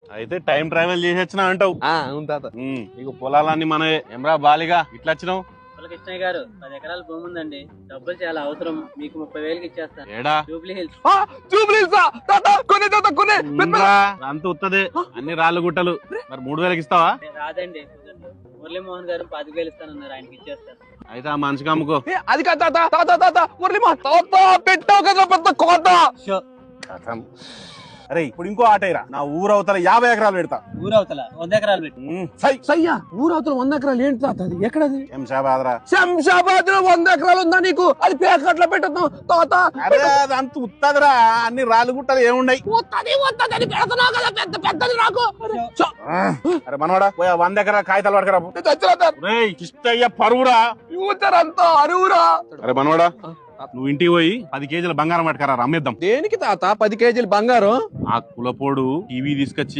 అయితే time travel చేసి వచ్చినా అంటావు. అవును తాత. నీకు పొలాలన్నీ మనమే. ఏమ్రా బాలిగా ఇట్లా వచ్చినావు? కృష్ణయ్య గారు 10 ఎకరాల భూమి ఉందండి, డబ్బులు చాలా అవసరం, మీకు 30,000కి ఇచ్చేస్తాను. ఏడా జూబ్లీ హిల్స్. అంత ఉత్తదే, అన్ని రాళ్ళు గుట్టలు. మరి 3,000కి ఇస్తావా? రాదండి, మురళీమోహన్ గారు 25,000 ఇస్తానన్నారు, ఆయనకి ఇచ్చేస్తాను. అయితే ఆ మనిషికి అమ్ముకో. అది కాదు తాత. తాత తాత మురళీమోహన్ తాత పెట్టావు కదా పెద్ద కోత. అరే ఇప్పుడు ఇంకో ఆటైరా, నా ఊరవతల 50 ఎకరాలు పెడతా. ఊరవతల 100 ఎకరాలు పెట్టి. సయ్యా ఊరవతల 100 ఎకరాలు ఏంటి తాత? అది ఎక్కడది? శంషాబాద్ లో 100 ఎకరాలు ఉందా నీకు? అది పేకట్లో పెట్టద్దాం తాత. అరే అది అంత ఉత్తదిరా, అన్ని రాళ్ళు గుట్టలు ఏముండయి. అని పెడుతున్నావు కదా పెద్ద పెద్దది నాకు. అరే మనవాడా 100 ఎకరాల కాగితాలు పడకరా. కిష్టయ్య పరువురా ఊతరంతా అరువురా. అరే మనవాడా నువ్వు ఇంటికి పోయి 10 కేజీల బంగారం పట్టుకరా, అమ్మేద్దాం. దేనికి తాత 10 కేజీలు బంగారం? ఆ కులపోడు టీవీ తీసుకొచ్చి